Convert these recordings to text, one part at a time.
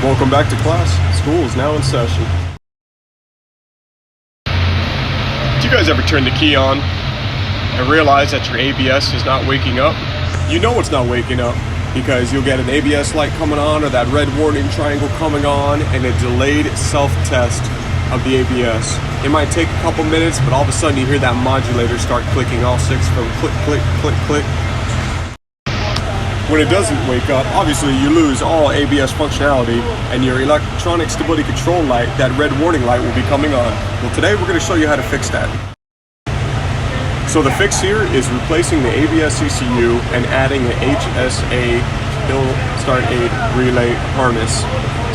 Welcome back to class. School is now in session. Do you guys ever turn the key on and realize that your ABS is not waking up? You know it's not waking up because you'll get an ABS light coming on or that red warning triangle coming on and a delayed self-test of the ABS. It might take a couple minutes, but all of a sudden you hear that modulator start clicking, all six from click, click, click, click. When it doesn't wake up, obviously you lose all ABS functionality and your electronic stability control light, that red warning light, will be coming on. Well, today we're going to show you how to fix that. So the fix here is replacing the ABS ECU and adding an HSA hill start aid relay harness.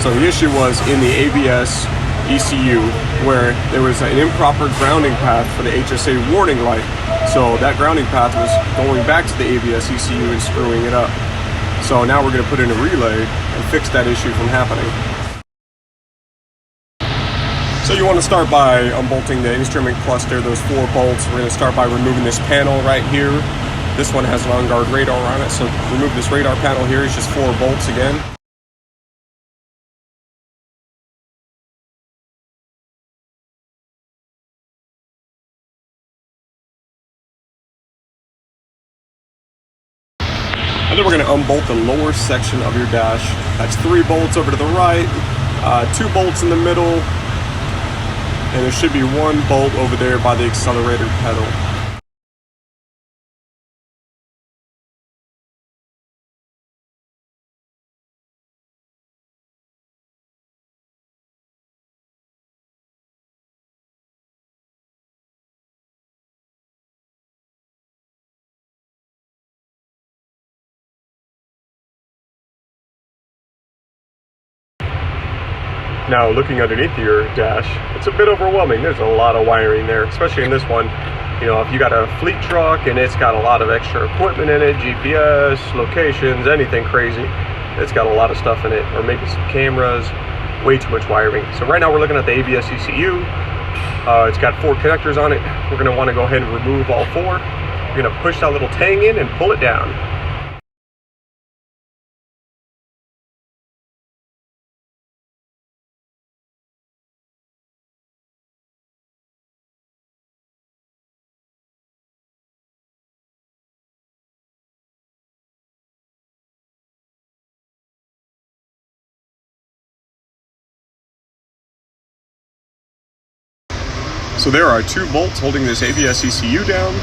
So the issue was in the ABS ECU where there was an improper grounding path for the HSA warning light. So that grounding path was going back to the ABS ECU and screwing it up. So now we're going to put in a relay and fix that issue from happening. So you want to start by unbolting the instrument cluster, those 4 bolts. We're going to start by removing this panel right here. This one has an on-guard radar on it, so remove this radar panel here. It's just 4 bolts again. And then we're going to unbolt the lower section of your dash. That's 3 bolts over to the right, 2 bolts in the middle, and there should be 1 bolt over there by the accelerator pedal. Now, looking underneath your dash, it's a bit overwhelming. There's a lot of wiring there, especially in this one. You know, if you got a fleet truck and it's got a lot of extra equipment in it, GPS, locations, anything crazy, it's got a lot of stuff in it, or maybe some cameras, way too much wiring. So right now we're looking at the ABS ECU. It's got 4 connectors on it. We're gonna wanna go ahead and remove all 4. We're gonna push that little tang in and pull it down. So there are 2 bolts holding this ABS ECU down.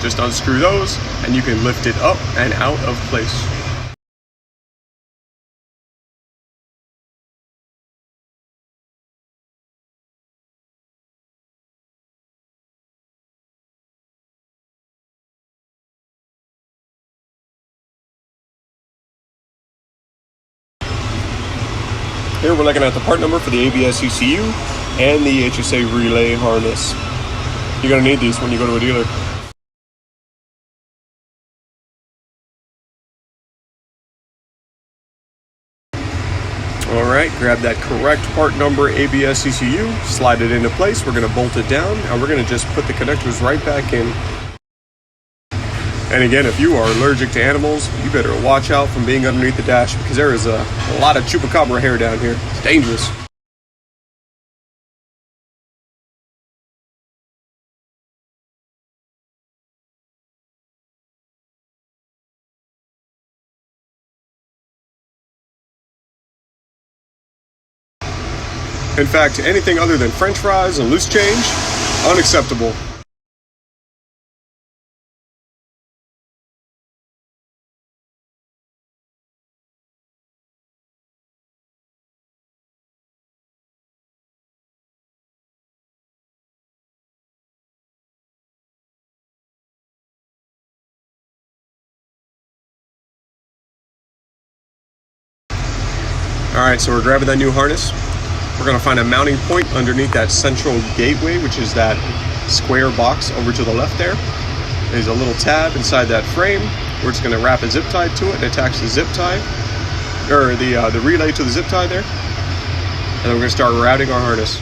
Just unscrew those and you can lift it up and out of place. Here we're looking at the part number for the ABS ECU and the HSA relay harness. You're going to need these when you go to a dealer. Alright, grab that correct part number ABS ECU, slide it into place, we're going to bolt it down, and we're going to just put the connectors right back in. And again, if you are allergic to animals, you better watch out from being underneath the dash because there is a lot of chupacabra hair down here. It's dangerous. In fact, anything other than French fries and loose change, unacceptable. Alright, so we're grabbing that new harness. We're going to find a mounting point underneath that central gateway, which is that square box over to the left there. There's a little tab inside that frame where it's going to wrap a zip tie to it and attach the zip tie, or the relay to the zip tie there. And then we're going to start routing our harness.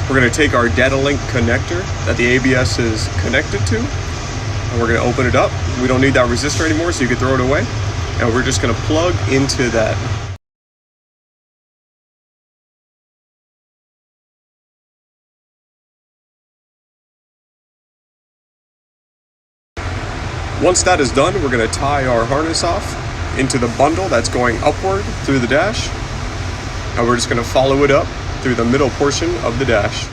We're going to take our data link connector that the ABS is connected to, and we're going to open it up. We don't need that resistor anymore, so you can throw it away. And we're just going to plug into that. Once that is done, we're going to tie our harness off into the bundle that's going upward through the dash. And we're just going to follow it up through the middle portion of the dash.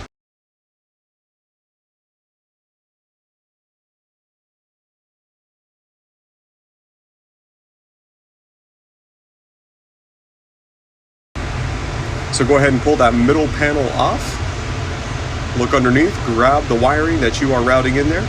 So go ahead and pull that middle panel off. Look underneath, grab the wiring that you are routing in there.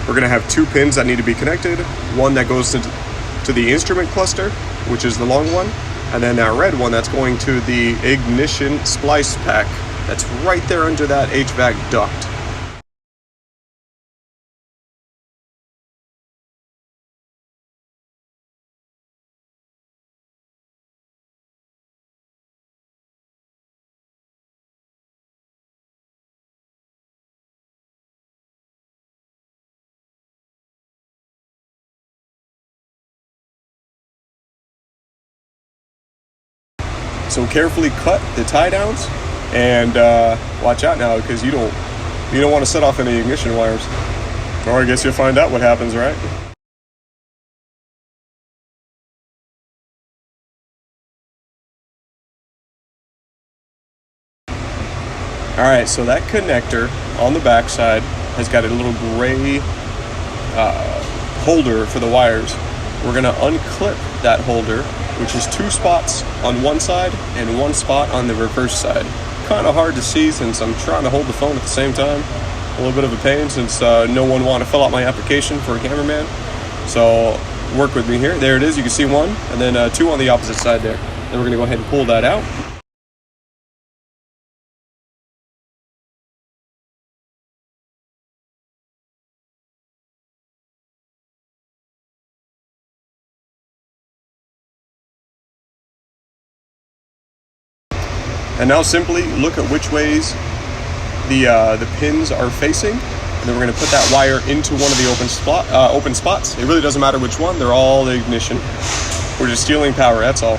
We're going to have 2 pins that need to be connected. One that goes to the instrument cluster, which is the long one, and then that red one that's going to the ignition splice pack that's right there under that HVAC duct. So carefully cut the tie downs, and watch out now, because you don't want to set off any ignition wires. Or I guess you'll find out what happens, right? Alright, so that connector on the back side has got a little gray holder for the wires. We're going to unclip that holder, which is 2 spots on one side and 1 spot on the reverse side. Kind of hard to see since I'm trying to hold the phone at the same time. A little bit of a pain since no one wanted to fill out my application for a cameraman. So work with me here. There it is. You can see 1, and then 2 on the opposite side there. Then we're going to go ahead and pull that out. And now simply look at which ways the pins are facing, and then we're going to put that wire into one of the open spots. It really doesn't matter which one; they're all the ignition. We're just stealing power. That's all.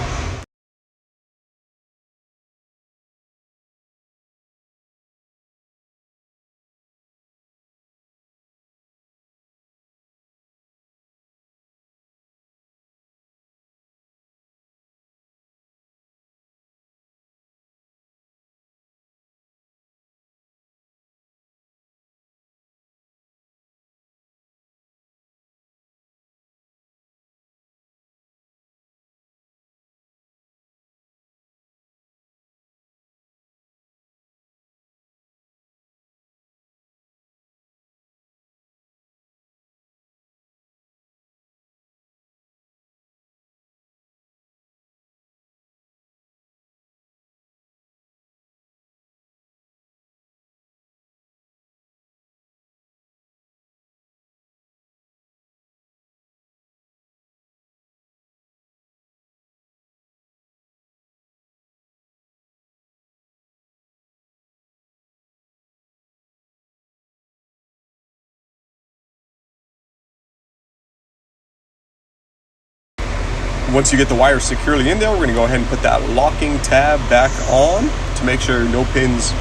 Once you get the wire securely in there, we're going to go ahead and put that locking tab back on to make sure no pins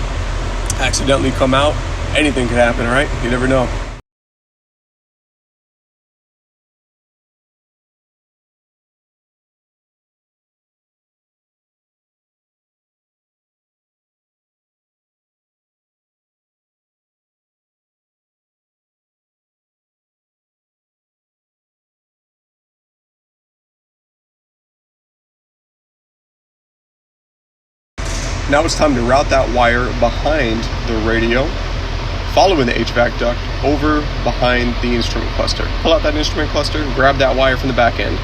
accidentally come out. Anything could happen, right? You never know. Now it's time to route that wire behind the radio, following the HVAC duct over behind the instrument cluster. Pull out that instrument cluster, grab that wire from the back end.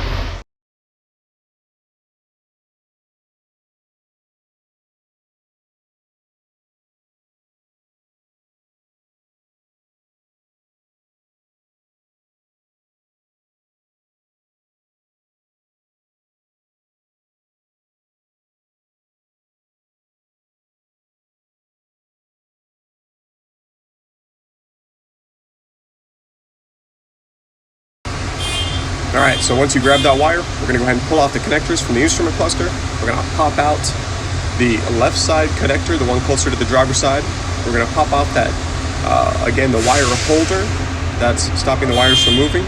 Alright, so once you grab that wire, we're going to go ahead and pull off the connectors from the instrument cluster. We're going to pop out the left side connector, the one closer to the driver's side. We're going to pop off that, again, the wire holder that's stopping the wires from moving.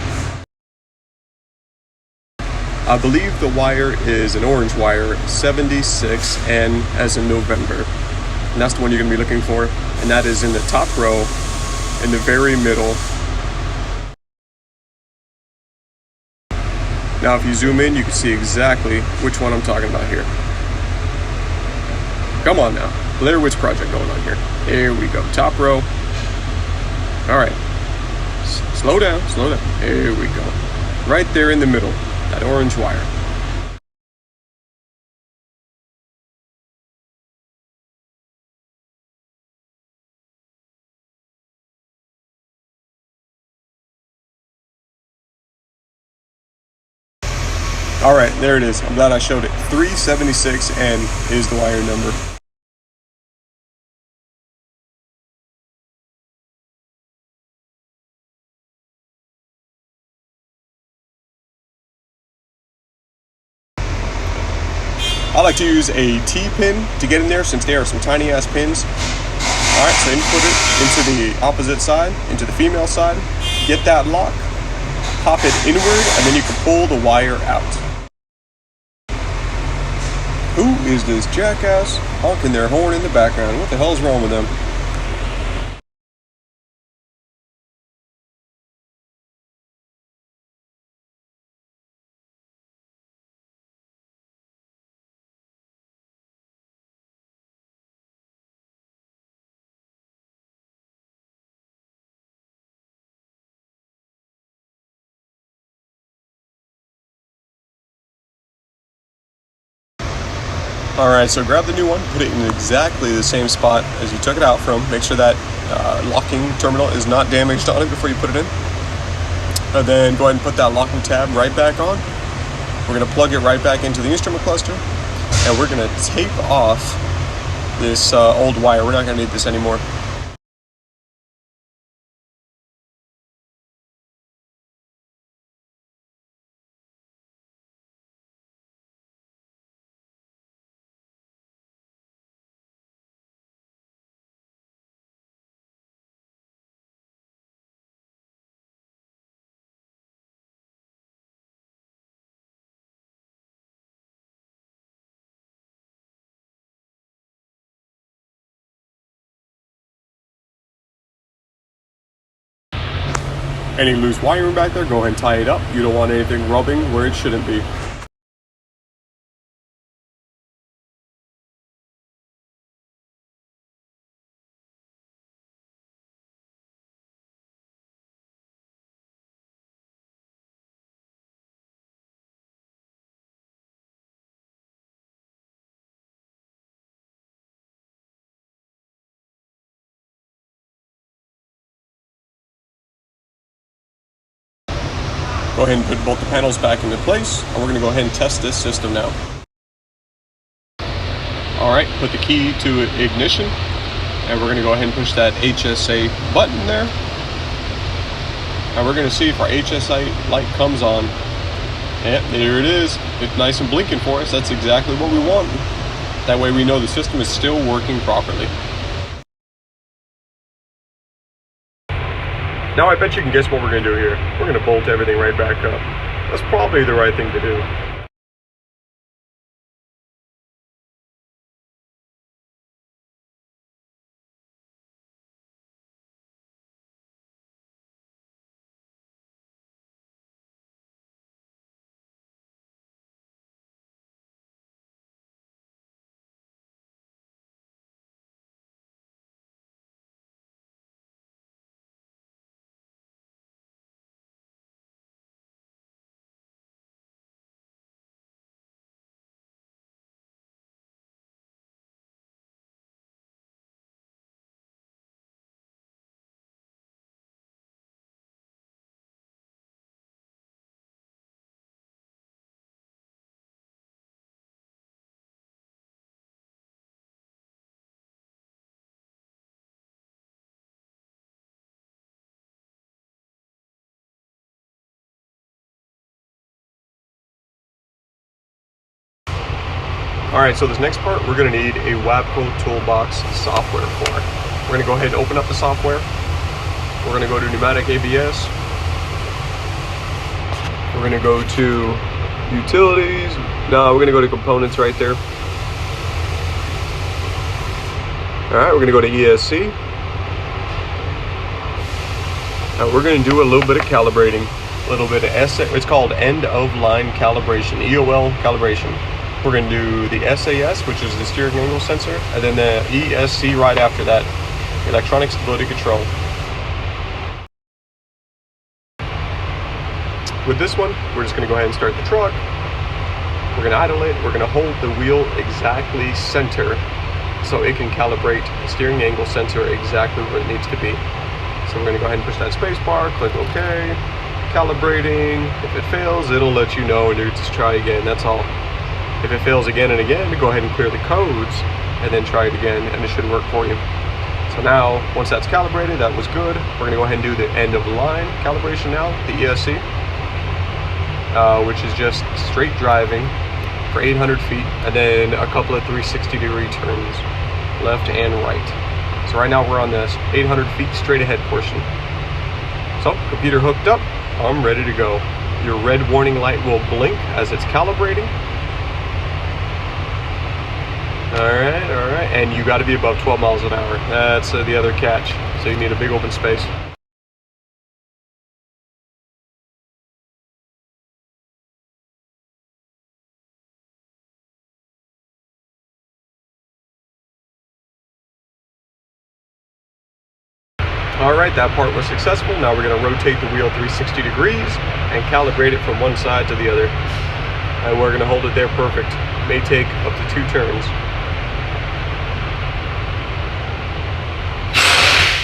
I believe the wire is an orange wire, 76N as in November. And that's the one you're going to be looking for. And that is in the top row, in the very middle. Now if you zoom in, you can see exactly which one I'm talking about here. Come on now, Blair Witch Project going on here. There we go, top row. All right, slow down, slow down. There we go. Right there in the middle, that orange wire. All right, there it is. I'm glad I showed it. 376N is the wire number. I like to use a T-pin to get in there since they are some tiny ass pins. All right, so input it into the opposite side, into the female side. Get that lock, pop it inward, and then you can pull the wire out. Who is this jackass honking their horn in the background? What the hell is wrong with them? Alright, so grab the new one, put it in exactly the same spot as you took it out from. Make sure that locking terminal is not damaged on it before you put it in. And then go ahead and put that locking tab right back on. We're going to plug it right back into the instrument cluster. And we're going to tape off this old wire. We're not going to need this anymore. Any loose wiring back there, go ahead and tie it up. You don't want anything rubbing where it shouldn't be. Go ahead and put both the panels back into place, and we're going to go ahead and test this system now. Alright, put the key to ignition, and we're going to go ahead and push that HSA button there. And we're going to see if our HSA light comes on. And there it is. It's nice and blinking for us. That's exactly what we want. That way we know the system is still working properly. Now I bet you can guess what we're going to do here. We're going to bolt everything right back up. That's probably the right thing to do. Alright, so this next part we're going to need a Wabco Toolbox software for. We're going to go ahead and open up the software. We're going to go to Pneumatic ABS. We're going to go to Utilities. No, we're going to go to Components right there. Alright, we're going to go to ESC. Now we're going to do a little bit of calibrating. A little bit of it's called end of line calibration, EOL calibration. We're going to do the SAS, which is the steering angle sensor, and then the ESC right after that, electronic stability control. With this one, we're just going to go ahead and start the truck. We're going to idle it. We're going to hold the wheel exactly center so it can calibrate the steering angle sensor exactly where it needs to be. So we're going to go ahead and push that space bar, click OK, calibrating. If it fails, it'll let you know and you just try again, that's all. If it fails again and again, go ahead and clear the codes and then try it again and it should work for you. So now, once that's calibrated, that was good. We're going to go ahead and do the end of line calibration now, the ESC, which is just straight driving for 800 feet and then a couple of 360-degree turns, left and right. So right now we're on this 800 feet straight ahead portion. So, computer hooked up, I'm ready to go. Your red warning light will blink as it's calibrating. Alright, and you got to be above 12 miles an hour. That's the other catch. So you need a big open space. Alright, that part was successful. Now we're going to rotate the wheel 360 degrees and calibrate it from one side to the other. And we're going to hold it there perfect. May take up to 2 turns.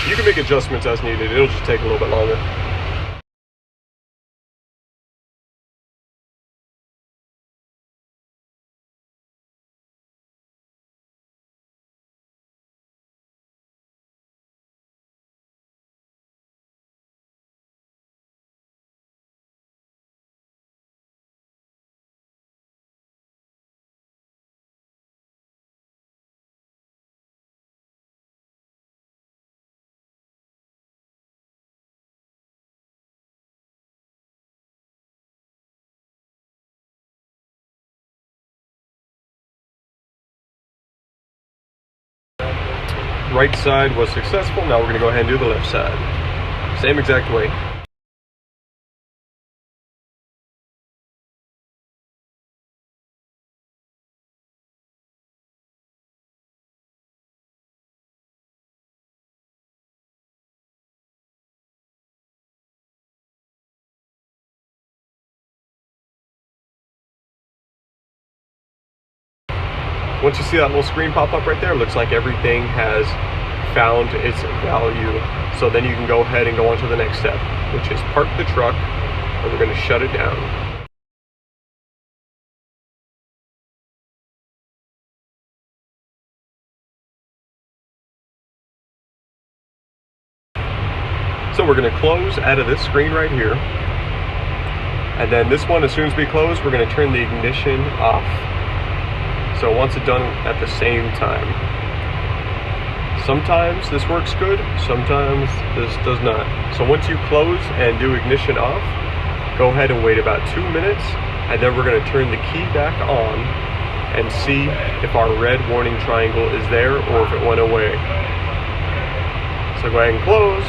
You can make adjustments as needed, it'll just take a little bit longer. Right side was successful, now we're going to go ahead and do the left side. Same exact way. Once you see that little screen pop up right there, it looks like everything has found its value. So then you can go ahead and go on to the next step, which is park the truck, and we're going to shut it down. So we're going to close out of this screen right here. And then this one, as soon as we close, we're going to turn the ignition off. So once it's done at the same time. Sometimes this works good, sometimes this does not. So once you close and do ignition off, go ahead and wait about 2 minutes, and then we're going to turn the key back on and see if our red warning triangle is there or if it went away. So go ahead and close,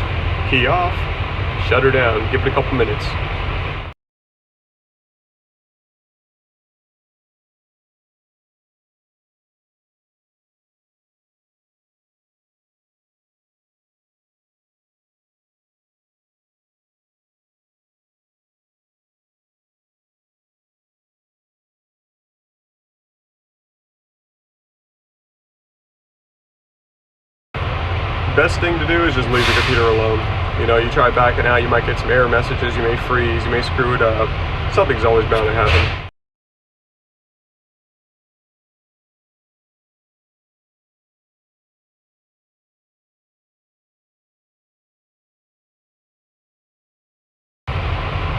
key off, shut her down, give it a couple minutes. Best thing to do is just leave the computer alone. You know, you try backing out, you might get some error messages, you may freeze, you may screw it up. Something's always bound to happen.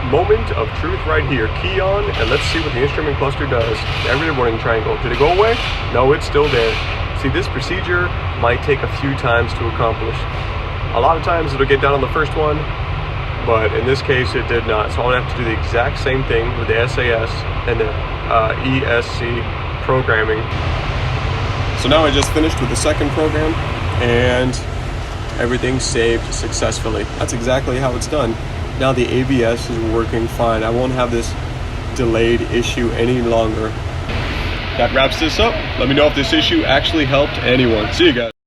Moment of truth right right here, key on, and let's see what the instrument cluster does. Every warning triangle, did it go away? No, it's still there. See, this procedure might take a few times to accomplish. A lot of times it'll get down on the first one, but in this case it did not. So I'm gonna have to do the exact same thing with the SAS and the ESC programming. So now I just finished with the second program and everything's saved successfully. That's exactly how it's done. Now the ABS is working fine. I won't have this delayed issue any longer. That wraps this up. Let me know if this issue actually helped anyone. See you guys.